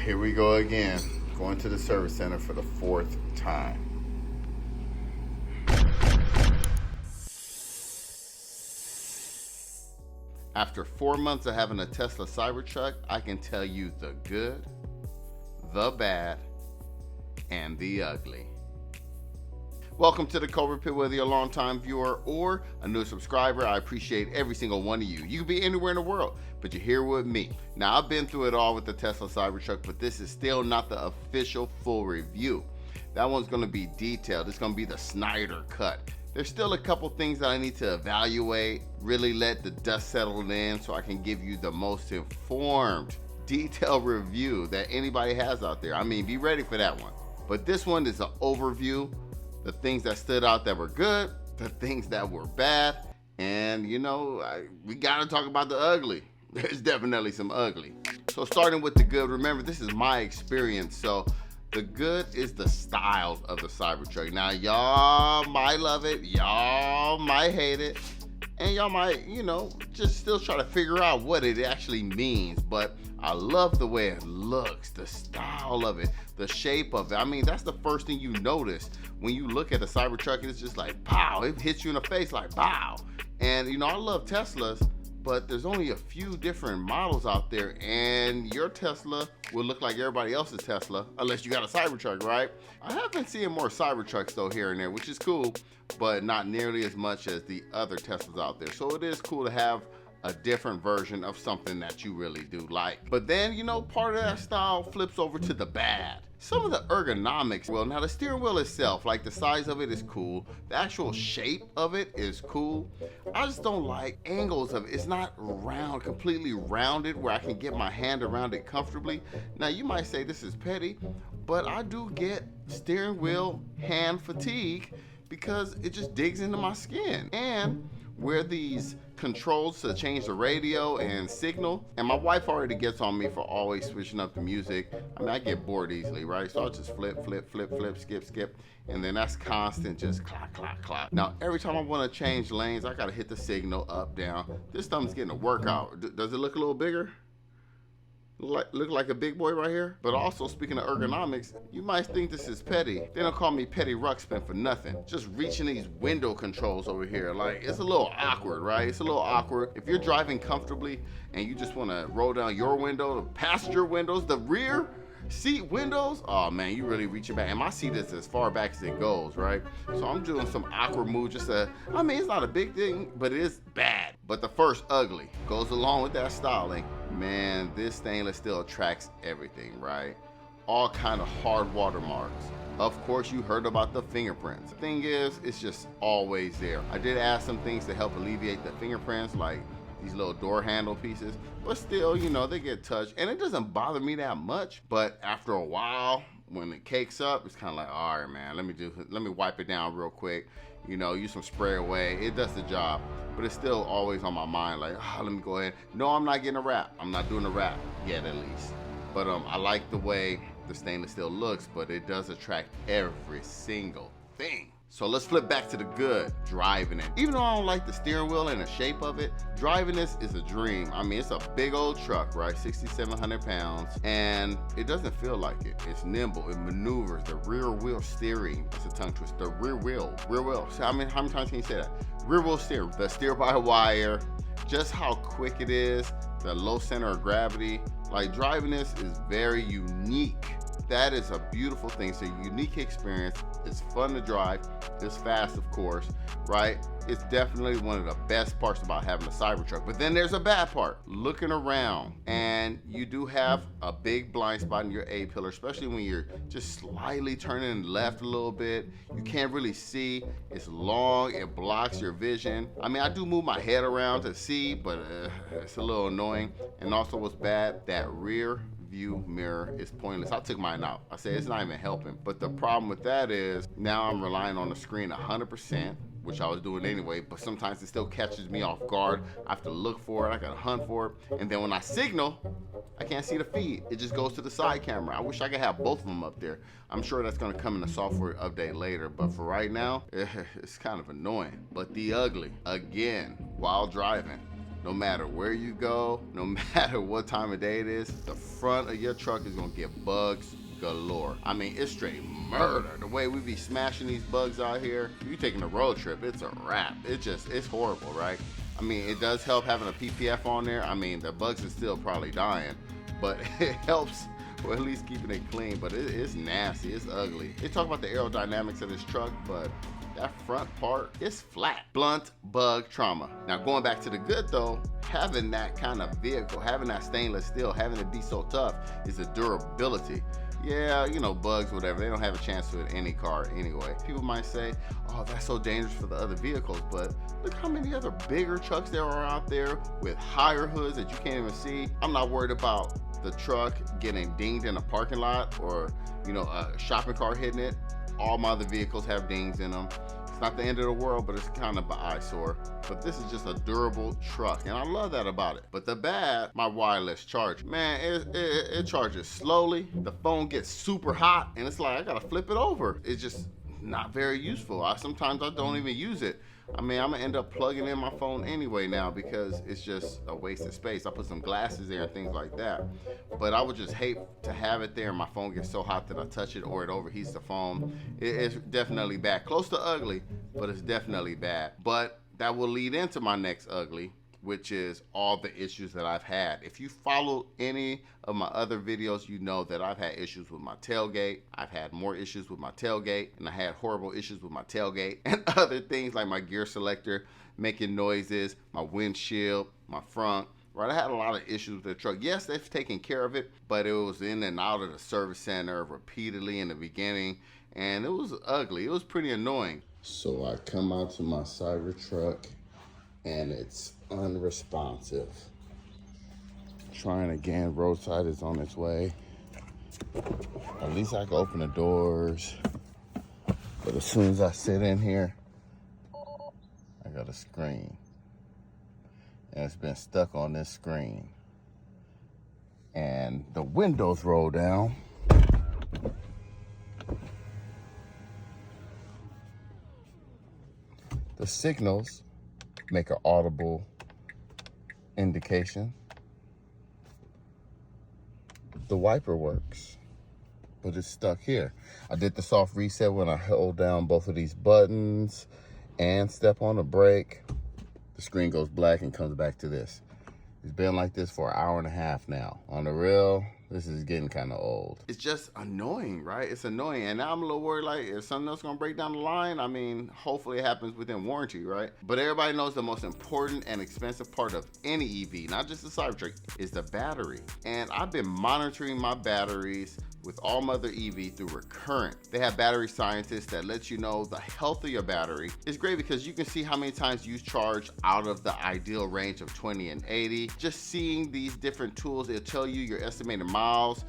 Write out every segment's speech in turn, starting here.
Here we go again, going to the service center for the fourth time. After 4 months of having a Tesla Cybertruck, I can tell you the good, the bad, and the ugly. Welcome to the Cobra Pit, whether you're a long-time viewer or a new subscriber. I appreciate every single one of you. You can be anywhere in the world, but you're here with me. Now, I've been through it all with the Tesla Cybertruck, but this is still not the official full review. That one's gonna be detailed. It's gonna be the Snyder cut. There's still a couple things that I need to evaluate, really let the dust settle in so I can give you the most informed, detailed review that anybody has out there. I mean, be ready for that one. But this one is an overview. The things that stood out that were good, the things that were bad, and you know, we gotta talk about the ugly. There's definitely some ugly. So starting with the good, remember this is my experience, so the good is the style of the Cybertruck. Now y'all might love it, y'all might hate it, and y'all might, you know, just still try to figure out what it actually means, but I love the way it looks, the style of it, the shape of it. I mean, that's the first thing you notice when you look at the Cybertruck. It's just like, pow, it hits you in the face like, pow. And you know, I love Teslas, but there's only a few different models out there, and your Tesla will look like everybody else's Tesla, unless you got a Cybertruck, right? I have been seeing more Cybertrucks though here and there, which is cool, but not nearly as much as the other Teslas out there. So it is cool to have a different version of something that you really do like. But then, you know, part of that style flips over to the bad. Some of the ergonomics, well, now the steering wheel itself, like the size of it is cool. The actual shape of it is cool. I just don't like angles of it. It's not round, completely rounded where I can get my hand around it comfortably. Now you might say this is petty, but I do get steering wheel hand fatigue because it just digs into my skin. And where these controls to change the radio and signal, and my wife already gets on me for always switching up the music. I mean, I get bored easily, right? So I'll just flip, skip, and then that's constant, just clock, clock, clock. Now, every time I want to change lanes, I gotta hit the signal up, down. This thumb's getting a workout. Does it look a little bigger? Look like a big boy right here? But also, speaking of ergonomics, you might think this is petty. They don't call me Petty Ruxpin for nothing. Just reaching these window controls over here, like, it's a little awkward, right? It's a little awkward. If you're driving comfortably and you just want to roll down your window, the passenger windows, the rear seat windows, oh man, you really reaching back. And my seat is as far back as it goes, right? So I'm doing some awkward moves, I mean, it's not a big thing, but it is bad. But the first ugly goes along with that styling. Man, this stainless steel attracts everything, right? All kind of hard watermarks. Of course, you heard about the fingerprints. The thing is, it's just always there. I did add some things to help alleviate the fingerprints, like these little door handle pieces, but still, you know, they get touched, and it doesn't bother me that much. But after a while, when it cakes up, it's kind of like, all right, man, let me wipe it down real quick. You know, use some spray away. It does the job, but it's still always on my mind, like, oh, let me go ahead. No, I'm not getting a wrap. I'm not doing a wrap yet, at least. But I like the way the stainless steel looks, but it does attract every single thing. So let's flip back to the good, driving it. Even though I don't like the steering wheel and the shape of it, driving this is a dream. I mean, it's a big old truck, right? 6,700 pounds, and it doesn't feel like it. It's nimble, it maneuvers, the rear wheel steering, it's a tongue twist, the rear wheel. So, I mean, how many times can you say that? Rear wheel steer, the steer by wire, just how quick it is, the low center of gravity. Like, driving this is very unique. That is a beautiful thing. It's a unique experience. It's fun to drive. It's fast, of course, right? It's definitely one of the best parts about having a Cybertruck. But then there's a bad part. Looking around, and you do have a big blind spot in your A-pillar, especially when you're just slightly turning left a little bit. You can't really see. It's long. It blocks your vision. I mean, I do move my head around to see, but it's a little annoying. And also what's bad, that rear view mirror is pointless. I took mine out. I said it's not even helping. But the problem with that is now I'm relying on the screen 100%, which I was doing anyway, but sometimes it still catches me off guard. I have to look for it. I gotta hunt for it. And then when I signal, I can't see the feed. It just goes to the side camera. I wish I could have both of them up there. I'm sure that's gonna come in a software update later, but for right now, it's kind of annoying. But the ugly, again, while driving. no matter where you go, no matter what time of day it is, the front of your truck is gonna get bugs galore. I mean, it's straight murder. The way we be smashing these bugs out here, you taking a road trip, it's a wrap. It's horrible, right? I mean, it does help having a PPF on there. I mean, the bugs are still probably dying, but it helps, or at least keeping it clean. But it's nasty, it's ugly. They talk about the aerodynamics of this truck, but that front part is flat. Blunt bug trauma. Now going back to the good though, having that kind of vehicle, having that stainless steel, having it be so tough is the durability. Yeah, you know, bugs, whatever, they don't have a chance with any car anyway. People might say, oh, that's so dangerous for the other vehicles, but look how many other bigger trucks there are out there with higher hoods that you can't even see. I'm not worried about the truck getting dinged in a parking lot or, you know, a shopping cart hitting it. All my other vehicles have dings in them. It's not the end of the world, but it's kind of an eyesore. But this is just a durable truck, and I love that about it. But the bad, my wireless charge. Man, it charges slowly. The phone gets super hot, and it's like I gotta flip it over. It's just not very useful. Sometimes I don't even use it. I mean, I'm gonna end up plugging in my phone anyway now because it's just a waste of space. I put some glasses there and things like that. But I would just hate to have it there and my phone gets so hot that I touch it or it overheats the phone. It's definitely bad. Close to ugly, but it's definitely bad. But that will lead into my next ugly, which is all the issues that I've had. If you follow any of my other videos, you know that I've had issues with my tailgate. I've had more issues with my tailgate, and I had horrible issues with my tailgate and other things like my gear selector making noises, my windshield, my front. Right, I had a lot of issues with the truck. Yes, they've taken care of it, but it was in and out of the service center repeatedly in the beginning, and it was ugly. It was pretty annoying. So I come out to my Cybertruck, and it's unresponsive. Trying again, roadside is on its way. At least I can open the doors. But as soon as I sit in here, I got a screen. And it's been stuck on this screen. And the windows roll down. The signals make an audible indication. The wiper works, but it's stuck here. I did the soft reset when I held down both of these buttons and step on the brake. The screen goes black and comes back to this. It's been like this for an hour and a half now. On the real, this is getting kind of old. It's just annoying, right? It's annoying. And now I'm a little worried, like, is something else gonna break down the line? I mean, hopefully it happens within warranty, right? But everybody knows the most important and expensive part of any EV, not just the Cybertruck, is the battery. And I've been monitoring my batteries with all my other EV through Recurrent. They have battery scientists that let you know the health of your battery. It's great because you can see how many times you charge out of the ideal range of 20 and 80. Just seeing these different tools, it'll tell you your estimated miles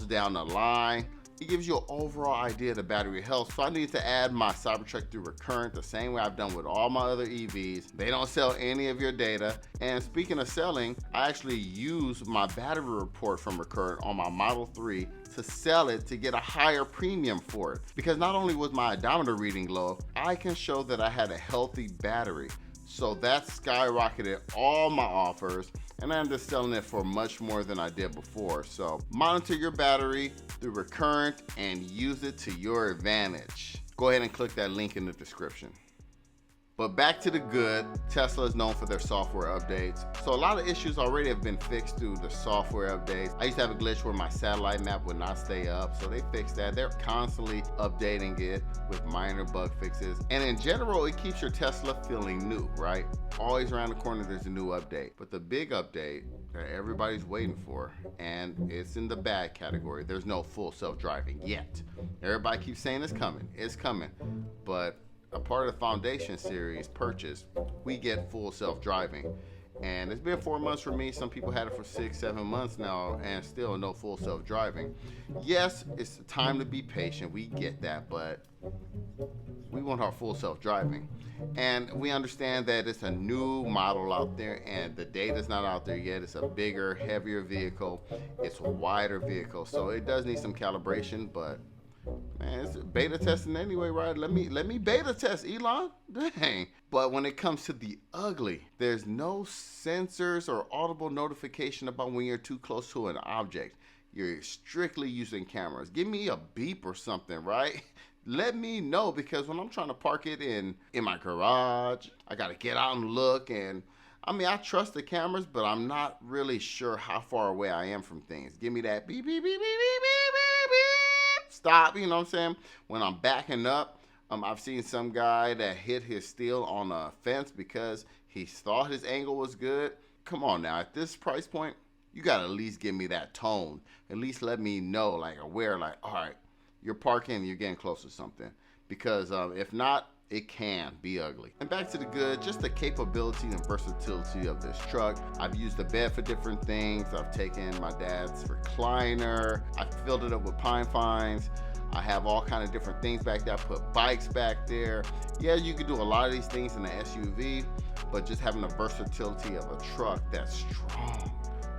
down the line. It gives you an overall idea of the battery health. So I need to add my Cybertruck through Recurrent the same way I've done with all my other EVs. They don't sell any of your data. And speaking of selling, I actually use my battery report from Recurrent on my Model 3 to sell it to get a higher premium for it. Because not only was my odometer reading low, I can show that I had a healthy battery. So that skyrocketed all my offers, and I'm just selling it for much more than I did before. So monitor your battery through Recurrent and use it to your advantage. Go ahead and click that link in the description. But back to the good, Tesla is known for their software updates. So a lot of issues already have been fixed through the software updates. I used to have a glitch where my satellite map would not stay up, so they fixed that. They're constantly updating it with minor bug fixes. And in general, it keeps your Tesla feeling new, right? Always around the corner, there's a new update. But the big update that everybody's waiting for, and it's in the bad category, there's no full self-driving yet. Everybody keeps saying it's coming, but a part of the Foundation series purchase, we get full self-driving. And it's been 4 months for me. Some people had it for 6-7 months now and still no full self-driving. Yes, it's time to be patient. We get that, but we want our full self-driving. And we understand that it's a new model out there and the data's not out there yet. It's a bigger, heavier vehicle. It's a wider vehicle. So it does need some calibration, but Man, it's beta testing anyway, right? Let me beta test, Elon. Dang. But when it comes to the ugly, there's no sensors or audible notification about when you're too close to an object. You're strictly using cameras. Give me a beep or something, right? Let me know, because when I'm trying to park it in my garage, I gotta get out and look. And I mean, I trust the cameras, but I'm not really sure how far away I am from things. Give me that beep, beep, beep, beep, beep, beep, beep, beep. Stop, you know what I'm saying? When I'm backing up, I've seen some guy that hit his steel on a fence because he thought his angle was good. Come on now, at this price point, you gotta at least give me that tone. At least let me know, like, aware, like, all right, you're parking, you're getting close to something. Because if not, it can be ugly. And back to the good, just the capability and versatility of this truck. I've used the bed for different things. I've taken my dad's recliner. I filled it up with pine fines. I have all kind of different things back there. I put bikes back there. Yeah, you could do a lot of these things in the SUV, but just having the versatility of a truck that's strong,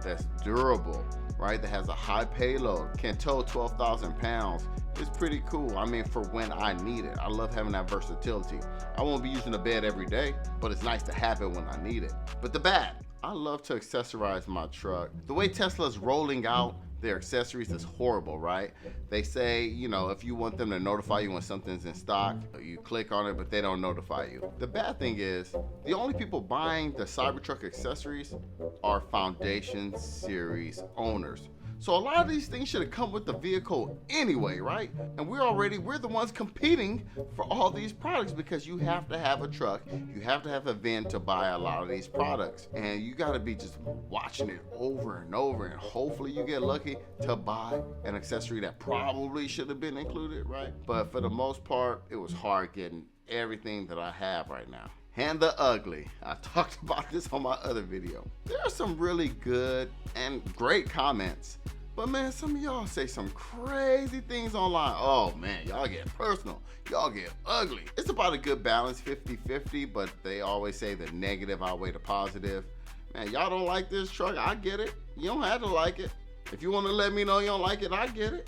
that's durable, right? That has a high payload, can tow 12,000 pounds. It's pretty cool. I mean, for when I need it. I love having that versatility. I won't be using the bed every day, but it's nice to have it when I need it. But the bad, I love to accessorize my truck. The way Tesla's rolling out their accessories is horrible, right? They say, you know, if you want them to notify you when something's in stock, you click on it, but they don't notify you. The bad thing is, the only people buying the Cybertruck accessories are Foundation Series owners. So a lot of these things should have come with the vehicle anyway, right? And we're the ones competing for all these products, because you have to have a truck, you have to have a VIN to buy a lot of these products. And you gotta be just watching it over and over, and hopefully you get lucky to buy an accessory that probably should have been included, right? But for the most part, it was hard getting everything that I have right now. And the ugly. I talked about this on my other video. There are some really good and great comments, but man, some of y'all say some crazy things online. Oh man, y'all get personal, y'all get ugly. It's about a good balance, 50-50, but they always say the negative outweigh the positive. Man, y'all don't like this truck, I get it. You don't have to like it. If you want to let me know you don't like it, I get it.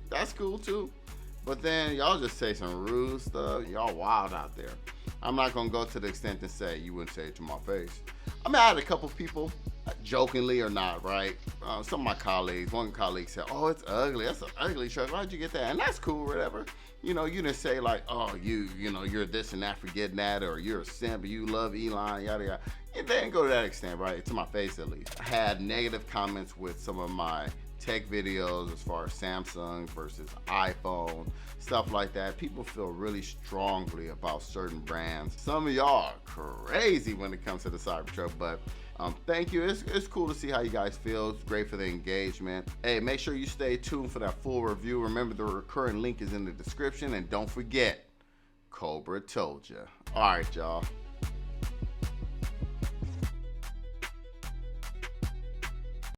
That's cool too. But then y'all just say some rude stuff. Y'all wild out there. I'm not gonna go to the extent to say you wouldn't say it to my face. I mean, I had a couple people, jokingly or not, right? Some of my colleagues, one colleague said, "Oh, it's ugly. That's an ugly truck. Why'd you get that?" And that's cool, whatever. You know, you didn't say like, "Oh, you know, you're this and that for getting that," or "You're a simp, you love Elon," yada yada. It didn't go to that extent, right? To my face at least. I had negative comments with some of my tech videos as far as Samsung versus iPhone, stuff like that. People feel really strongly about certain brands. Some of y'all are crazy when it comes to the Cybertruck, but thank you. It's cool to see how you guys feel. It's great for the engagement. Hey, make sure you stay tuned for that full review. Remember, the Recurrent link is in the description, and don't forget, Cobra told ya. All right, y'all.